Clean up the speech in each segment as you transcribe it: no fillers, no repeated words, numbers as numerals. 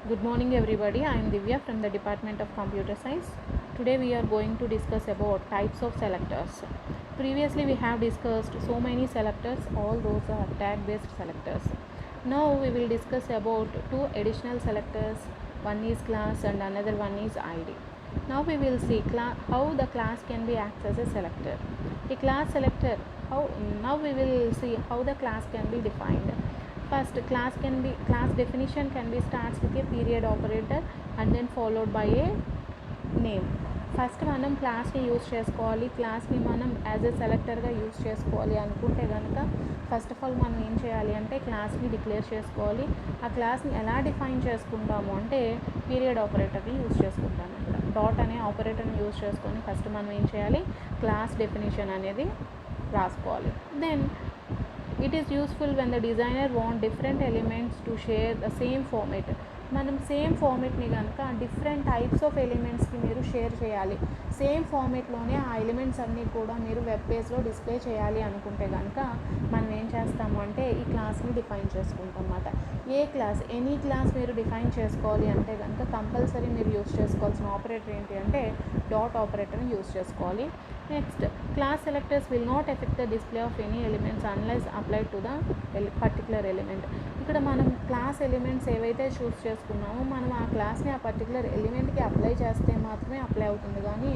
Good morning everybody. I am Divya from the Department of Computer Science. Today we are going to discuss about types of selectors. Previously we have discussed so many selectors, all those are tag based selectors. Now we will discuss about two additional selectors. One is class and another one is ID. Now we will see how the class can be acted as a selector. A class selector, now we will see how the class can be defined. First, class definition can be starts with a period operator and then followed by a name. First మనం క్లాస్ని use చేసుకోవాలి. క్లాస్ని మనం as a సెలెక్టర్గా use చేసుకోవాలి అనుకుంటే కనుక first of all మనం ఏం చేయాలి అంటే క్లాస్ని డిక్లేర్ చేసుకోవాలి. ఆ క్లాస్ని ఎలా డిఫైన్ చేసుకుంటాము అంటే పీరియడ్ ఆపరేటర్ని యూజ్ చేసుకుంటాము. ఇక్కడ డాట్ అనే ఆపరేటర్ని యూజ్ చేసుకొని ఫస్ట్ మనం ఏం చేయాలి, క్లాస్ డెఫినేషన్ అనేది రాసుకోవాలి. Then it is useful when the designer want different elements to share the same format. మనం సేమ్ ఫార్మేట్ని కనుక డిఫరెంట్ టైప్స్ ఆఫ్ ఎలిమెంట్స్కి మీరు షేర్ చేయాలి. సేమ్ ఫార్మేట్లోనే ఆ ఎలిమెంట్స్ అన్నీ కూడా మీరు వెబ్ పేజ్లో డిస్ప్లే చేయాలి అనుకుంటే కనుక మనం ఏం చేస్తాము అంటే ఈ క్లాస్ని డిఫైన్ చేసుకుంటాం అన్నమాట. ఏ క్లాస్, ఎనీ క్లాస్ మీరు డిఫైన్ చేసుకోవాలి అంటే కనుక కంపల్సరీ మీరు యూజ్ చేసుకోవాల్సిన ఆపరేటర్ ఏంటి అంటే డాట్ ఆపరేటర్ని యూజ్ చేసుకోవాలి. Next, class selectors will not effect the display of any elements unless applied to the particular element. ఇక్కడ మనం క్లాస్ ఎలిమెంట్స్ ఏవైతే చూస్ చేసుకున్నామో మనం ఆ క్లాస్ని ఆ పర్టికులర్ ఎలిమెంట్కి అప్లై చేస్తే మాత్రమే అప్లై అవుతుంది. కానీ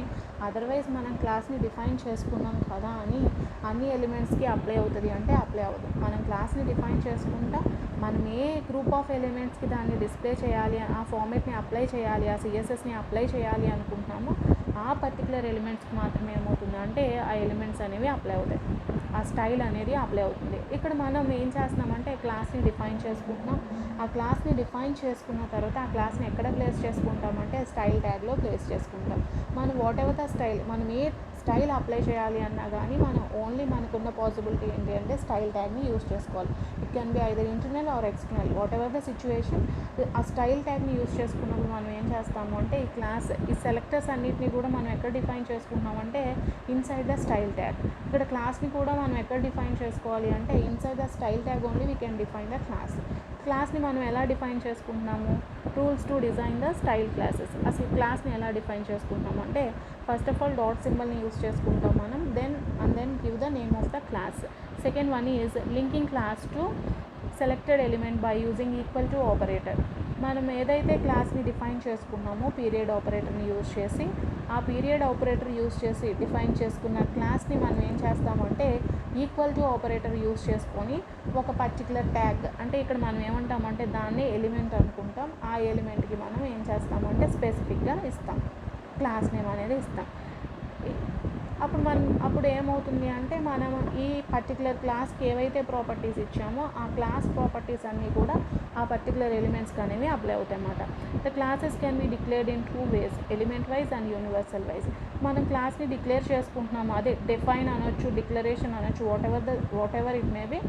అదర్వైజ్ మనం క్లాస్ని డిఫైన్ చేసుకున్నాం కదా అని అన్ని ఎలిమెంట్స్కి అప్లై అవుతుంది అంటే అప్లై అవ్వదు. మనం క్లాస్ని డిఫైన్ చేసుకుంటా మనం ఏ గ్రూప్ ఆఫ్ ఎలిమెంట్స్కి దాన్ని డిస్ప్లే చేయాలి, ఆ ఫార్మేట్ని అప్లై చేయాలి, ఆ సిఎస్ఎస్ని అప్లై చేయాలి అనుకుంటున్నామో ఆ పర్టికులర్ ఎలిమెంట్స్కి మాత్రమే ఏమవుతుంది అంటే ఆ ఎలిమెంట్స్ అనేవి అప్లై అవుతాయి, ఆ స్టైల్ అనేది అప్లై అవుతుంది. ఇక్కడ మనం ఏం చేస్తున్నామంటే క్లాస్ని డిఫైన్ చేసుకుంటున్నాం. ఆ క్లాస్ని డిఫైన్ చేసుకున్న తర్వాత ఆ క్లాస్ని ఎక్కడ ప్లేస్ చేసుకుంటామంటే స్టైల్ ట్యాగ్లో ప్లేస్ చేసుకుంటాం. మనం వాట్ ఎవర్ ద స్టైల్, మనం ఏ స్టైల్ అప్లై చేయాలి అన్నా కానీ మనం ఓన్లీ మనకున్న పాసిబిలిటీ ఏంటి అంటే స్టైల్ ట్యాగ్ని యూజ్ చేసుకోవాలి. It can be either internal are external, what ever the situation. ఆ స్టైల్ ట్యాగ్ని యూజ్ చేసుకున్నప్పుడు మనం ఏం చేస్తాము అంటే ఈ సెలెక్టర్స్ అన్నిటిని కూడా మనం ఎక్కడ డిఫైన్ చేసుకుంటున్నామంటే ఇన్సైడ్ ద స్టైల్ ట్యాగ్. ఇక్కడ క్లాస్ని కూడా మనం ఎక్కడ డిఫైన్ చేసుకోవాలి అంటే inside the style tag only we can define the క్లాస్ని మనం ఎలా డిఫైన్ చేసుకుంటున్నాము, rules to design the style classes. అసలు క్లాస్ని ఎలా డిఫైన్ చేసుకుంటున్నాము అంటే ఫస్ట్ ఆఫ్ ఆల్ డాట్ సింబల్ని యూజ్ చేసుకుంటాం మనం. Then give the name of the class. Second one is linking class to selected element by using equal to operator. మనం ఏదైతే క్లాస్ని డిఫైన్ చేసుకున్నామో పీరియడ్ ఆపరేటర్ని యూజ్ చేసి ఆ పీరియడ్ ఆపరేటర్ యూజ్ చేసి డిఫైన్ చేసుకున్న క్లాస్ని మనం ఏం చేస్తామంటే ఈక్వల్ టు ఆపరేటర్ యూజ్ చేసుకొని ఒక పర్టికులర్ ట్యాగ్, అంటే ఇక్కడ మనం ఏమంటామంటే దాన్ని ఎలిమెంట్ అనుకుంటాం. ఆ ఎలిమెంట్కి మనం ఏం చేస్తామంటే స్పెసిఫిక్గా ఇస్తాం, క్లాస్ నేమ్ అనేది ఇస్తాం. అప్పుడు ఏమవుతుంది అంటే మనం ఈ పర్టికులర్ క్లాస్కి ఏవైతే ప్రాపర్టీస్ ఇచ్చామో ఆ క్లాస్ ప్రాపర్టీస్ అన్నీ కూడా ఆ పర్టికులర్ ఎలిమెంట్స్కి అనేవి అప్లై అవుతాయి అన్నమాట. The classes can be declared in 2 ways, element wise and universal wise. మనం క్లాస్ని డిక్లేర్ చేసుకుంటున్నాము, అదే డిఫైన్ అనొచ్చు, డిక్లరేషన్ అనొచ్చు, whatever it may be.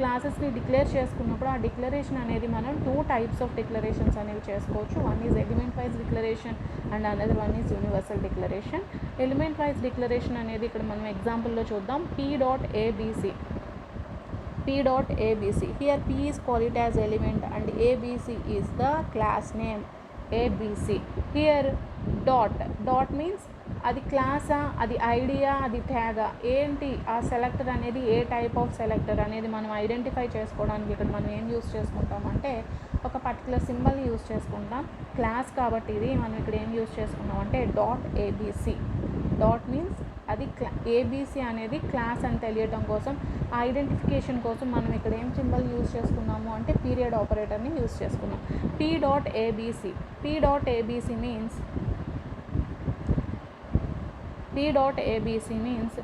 క్లాసెస్ని డిక్లేర్ చేసుకున్నప్పుడు ఆ డిక్లరేషన్ అనేది మనం 2 types ఆఫ్ డిక్లరేషన్స్ అనేవి చేసుకోవచ్చు. One is element wise declaration and another one is universal declaration. Element wise declaration అనేది ఇక్కడ మనం ఎగ్జాంపుల్లో చూద్దాం. p.abc. Here p is called as element and abc is the class name abc. Here dot means అది క్లాసా, అది idea, అది ట్యాగా, ఏంటి ఆ సెలెక్టర్ అనేది ఏ టైప్ ఆఫ్ సెలెక్టర్ అనేది మనం ఐడెంటిఫై చేసుకోవడానికి ఇక్కడ మనం ఏం యూజ్ చేసుకుంటామంటే ఒక పర్టికులర్ సింబల్ని యూజ్ చేసుకుంటాం. క్లాస్ కాబట్టి ఇది మనం ఇక్కడ ఏం యూజ్ చేసుకున్నాం అంటే .abc. డాట్ మీన్స్ అది ఏబీసీ అనేది క్లాస్ అని తెలియటం కోసం, ఐడెంటిఫికేషన్ కోసం మనం ఇక్కడ ఏం సింబల్ యూజ్ చేసుకున్నాము అంటే పీరియడ్ ఆపరేటర్ని యూజ్ చేసుకున్నాం. p.abc means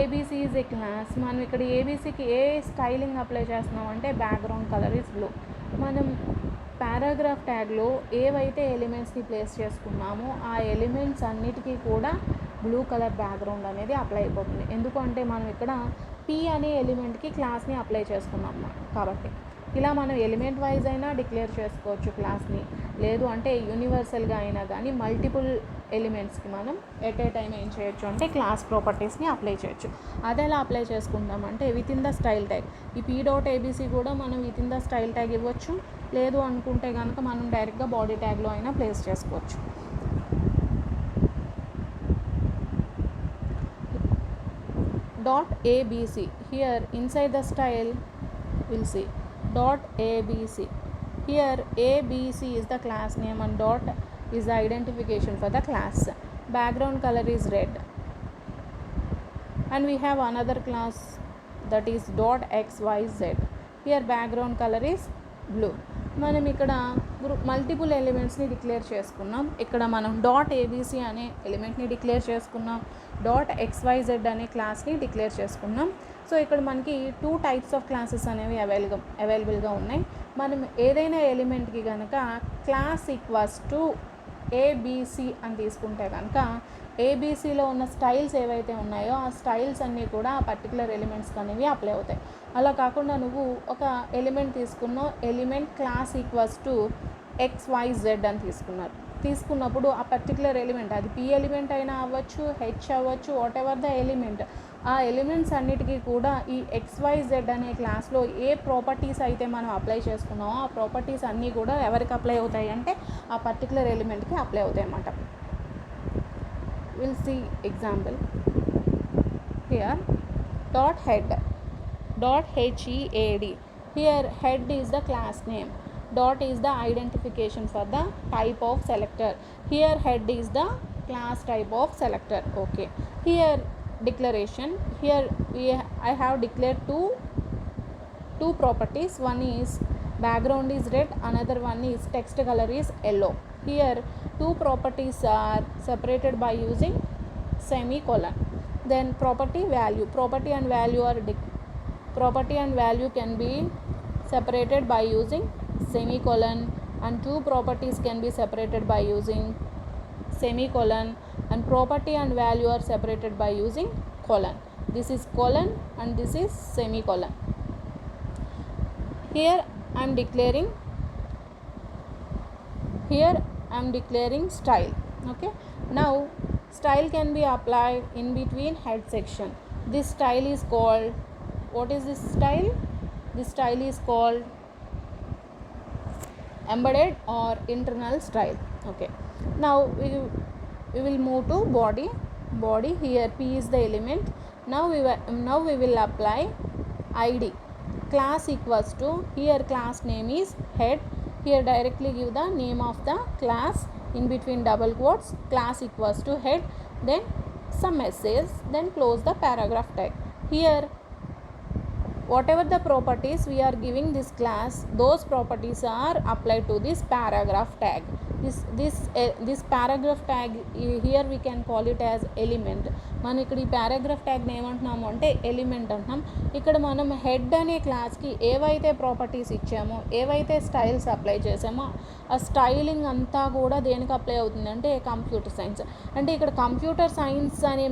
ABC is a class. మనం ఇక్కడ ఏబీసీకి ఏ స్టైలింగ్ అప్లై చేస్తున్నాం అంటే బ్యాక్గ్రౌండ్ కలర్ ఇస్ బ్లూ. మనం పారాగ్రాఫ్ ట్యాగ్లో ఏవైతే ఎలిమెంట్స్ని ప్లేస్ చేసుకున్నామో ఆ ఎలిమెంట్స్ అన్నిటికీ కూడా బ్లూ కలర్ బ్యాక్గ్రౌండ్ అనేది అప్లై అయిపోతుంది. ఎందుకంటే మనం ఇక్కడ పీ అనే ఎలిమెంట్కి క్లాస్ని అప్లై చేసుకున్నాం కాబట్టి. ఇలా మనం ఎలిమెంట్ వైజ్ అయినా డిక్లేర్ చేసుకోవచ్చు క్లాస్ని, లేదు అంటే యూనివర్సల్గా అయినా కానీ మల్టిపుల్ ఎలిమెంట్స్కి మనం ఎట్ ఏ టైం ఏం చేయొచ్చు అంటే క్లాస్ ప్రాపర్టీస్ని అప్లై చేయొచ్చు. అది ఎలా అప్లై చేసుకుంటామంటే within the style tag. ఈ p.abc కూడా మనం within the style tag ఇవ్వచ్చు, లేదు అనుకుంటే కనుక మనం డైరెక్ట్గా బాడీ ట్యాగ్లో అయినా ప్లేస్ చేసుకోవచ్చు. .abc, here inside the style we'll see .abc. Here abc is the class name and dot is the identification for the class. Background color is red, and we have another class that is .xyz. Here background color is blue. మనం ఇక్కడ multiple ఎలిమెంట్స్ని declare చేసుకున్నాం. ఇక్కడ మనం .abc అనే ఎలిమెంట్ని declare చేసుకున్నాం, .xyz అనే క్లాస్ని declare చేసుకున్నాం. So ఇక్కడ మనకి 2 టైప్స్ ఆఫ్ క్లాసెస్ అనేవి అవైలబుల్గా ఉన్నాయి. మనం ఏదైనా ఎలిమెంట్కి కనుక క్లాస్ ఈక్వల్స్ టు ABC అని తీసుకుంటే కనుక ఏబీసీలో ఉన్న స్టైల్స్ ఏవైతే ఉన్నాయో ఆ స్టైల్స్ అన్నీ కూడా ఆ పర్టికులర్ ఎలిమెంట్స్కి అనేవి అప్లై అవుతాయి. అలా కాకుండా నువ్వు ఒక ఎలిమెంట్ తీసుకున్నావు, element class equals to XYZ అని తీసుకున్నప్పుడు ఆ పర్టికులర్ ఎలిమెంట్, అది P ఎలిమెంట్ అయినా అవ్వచ్చు, H అవ్వచ్చు, వాట్ ఎవర్ ద ఎలిమెంట్, ఆ ఎలిమెంట్స్ అన్నిటికీ కూడా ఈ XYZ అనే క్లాస్లో ఏ ప్రాపర్టీస్ అయితే మనం అప్లై చేసుకున్నామో ఆ ప్రాపర్టీస్ అన్నీ కూడా ఎవరికి అప్లై అవుతాయి అంటే ఆ పర్టికులర్ ఎలిమెంట్కి అప్లై అవుతాయి అన్నమాట. Will see example here. .head, .head. Here head is the class name, dot is the identification for the type of selector. Here head is the class type of selector. Okay, here declaration. Here I have declared two properties. One is background is red, another one is text color is yellow. Here two properties are separated by using semicolon. Then property value can be separated by using semicolon, and two properties can be separated by using semicolon, and property and value are separated by using colon. This is colon and this is semicolon. Here I am declaring style. Okay, now style can be applied in between head section. This style is called, what is this style? This style is called embedded or internal style. Okay, now we will move to body. Here P is the element. Now we will apply ID. Class equals to, here class name is head. Here directly give the name of the class in between double quotes, class equals to head, then some message, then close the paragraph tag. Here whatever the properties we are giving this class, those properties are applied to this paragraph tag. This paragraph tag, here we can call it as element. మనం ఇక్కడ ఈ paragraph ట్యాగ్ని ఏమంటున్నాము అంటే element అంటున్నాం. ఇక్కడ మనం head అనే క్లాస్కి ఏవైతే ప్రాపర్టీస్ ఇచ్చామో, ఏవైతే స్టైల్స్ అప్లై చేసామో ఆ స్టైలింగ్ అంతా కూడా దేనికి అప్లై అవుతుంది అంటే కంప్యూటర్ సైన్స్. అంటే ఇక్కడ కంప్యూటర్ సైన్స్ అనే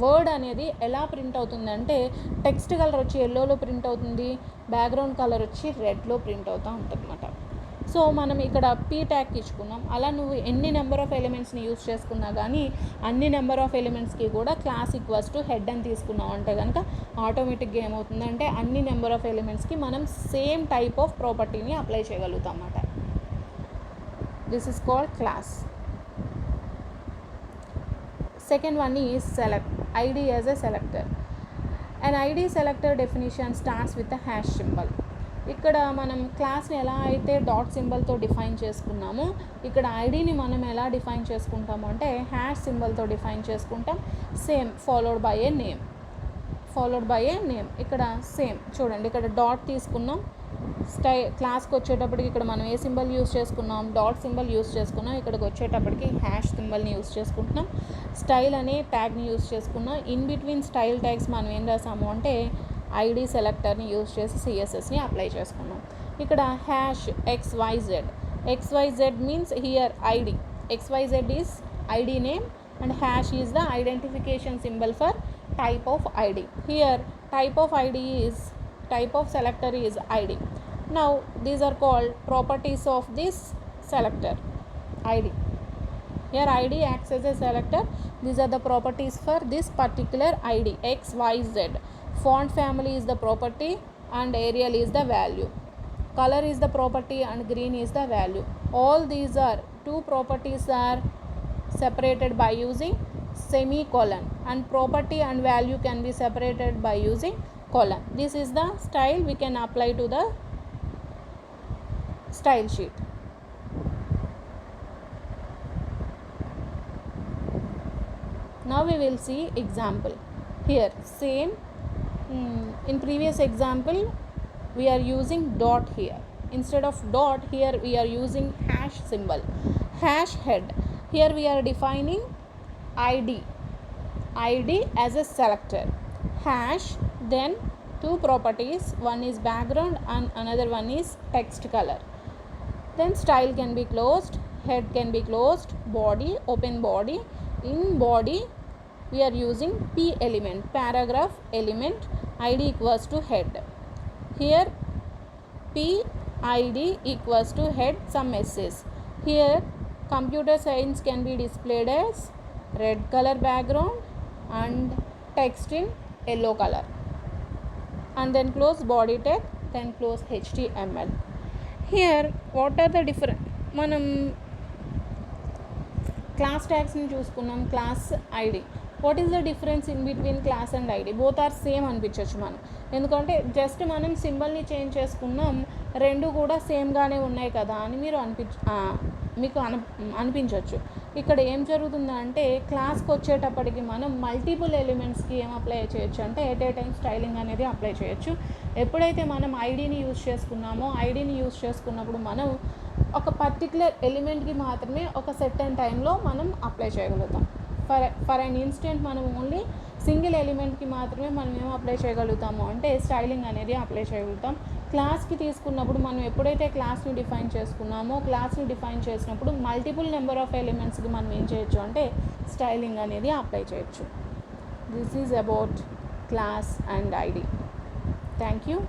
వర్డ్ అనేది ఎలా ప్రింట్ అవుతుంది అంటే టెక్స్ట్ కలర్ వచ్చి ఎల్లోలో ప్రింట్ అవుతుంది, బ్యాక్గ్రౌండ్ కలర్ వచ్చి రెడ్లో ప్రింట్ అవుతూ ఉంటుంది అన్నమాట. సో మనం ఇక్కడ P ట్యాగ్ ఇచ్చుకున్నాం. అలా నువ్వు ఎన్ని నెంబర్ ఆఫ్ ఎలిమెంట్స్ని యూజ్ చేసుకున్నా కానీ అన్ని నెంబర్ ఆఫ్ ఎలిమెంట్స్కి కూడా క్లాస్ ఈక్వల్స్ టు హెడ్ అని తీసుకున్నాం అంటే కనుక ఆటోమేటిక్గా ఏమవుతుందంటే అన్ని నెంబర్ ఆఫ్ ఎలిమెంట్స్కి మనం సేమ్ టైప్ ఆఫ్ ప్రాపర్టీని అప్లై చేయగలుగుతాం అన్నమాట. This is called class. Second one is select, ID as a selector. An ID selector definition starts with a hash symbol. ఇక్కడ మనం క్లాస్ని ఎలా అయితే డాట్ సింబల్తో డిఫైన్ చేసుకున్నామో ఇక్కడ ఐడిని మనం ఎలా డిఫైన్ చేసుకుంటాము అంటే హ్యాష్ సింబల్తో డిఫైన్ చేసుకుంటాం. Same followed by A name. ఇక్కడ సేమ్ చూడండి, ఇక్కడ డాట్ తీసుకున్నాం. క్లాస్కి వచ్చేటప్పటికి ఇక్కడ మనం ఏ సింబల్ యూస్ చేసుకున్నాం, డాట్ సింబల్ యూస్ చేసుకున్నాం. ఇక్కడికి వచ్చేటప్పటికి హ్యాష్ సింబల్ని యూస్ చేసుకుంటున్నాం. స్టైల్ అనే ట్యాగ్ని యూస్ చేసుకున్నాం. ఇన్ బిట్వీన్ స్టైల్ ట్యాగ్స్ మనం ఏం రాసాము అంటే ఐడి సెలెక్టర్ని యూస్ చేసి సిఎస్ఎస్ని అప్లై చేసుకున్నాం. ఇక్కడ hash XYZ means here ID. XYZ is ID name and hash is the identification symbol for type of ID. Here type of selector is ID. Now these are called properties of this selector id. Here id acts as a selector. These are the properties for this particular id x, y, z. Font family is the property and Arial is the value. Color is the property and green is the value. All these are two properties are separated by using semicolon, and property and value can be separated by using colon. This is the style we can apply to the style sheet. Now we will see example. Here same in previous example we are using dot here. Instead of dot, here we are using hash symbol, hash head. Here we are defining id as a selector, hash, then two properties, one is background and another one is text color. Then style can be closed, head can be closed, body, open body. In body we are using p element, paragraph element, id equals to head. Here p id equals to head, some s's. Here computer science can be displayed as red color background and text in yellow color, and then close body tag, then close html. Here what are the different, మనం class ట్యాగ్స్ని చూసుకున్నాం, class ID. What is the difference in between class and ID? Both are same అనిపించవచ్చు మనం, ఎందుకంటే just మనం సింబల్ని change చేసుకున్నాం, రెండు కూడా సేమ్గానే ఉన్నాయి కదా అని మీకు అనిపించవచ్చు. ఇక్కడ ఏం జరుగుతుందంటే క్లాస్కి వచ్చేటప్పటికి మనం మల్టిపుల్ ఎలిమెంట్స్కి ఏం అప్లై చేయొచ్చు అంటే ఎట్ ఏ టైం స్టైలింగ్ అనేది అప్లై చేయొచ్చు. ఎప్పుడైతే మనం ఐడిని యూజ్ చేసుకున్నామో, ఐడిని యూజ్ చేసుకున్నప్పుడు మనం ఒక పర్టికులర్ ఎలిమెంట్కి మాత్రమే ఒక సెర్టెన్ టైంలో మనం అప్లై చేయగలుగుతాం. ఫర్ అన్ ఇన్స్టెంట్ మనం ఓన్లీ సింగిల్ ఎలిమెంట్కి మాత్రమే మనం ఏం అప్లై చేయగలుగుతాము అంటే స్టైలింగ్ అనేది అప్లై చేయగలుగుతాం. క్లాస్కి తీసుకున్నప్పుడు మనం ఎప్పుడైతే క్లాస్ని డిఫైన్ చేసుకున్నామో, క్లాస్ని డిఫైన్ చేసినప్పుడు మల్టిపుల్ నెంబర్ ఆఫ్ ఎలిమెంట్స్కి మనం ఏం చేయొచ్చు అంటే స్టైలింగ్ అనేది అప్లై చేయొచ్చు. This is about class and ID. Thank you.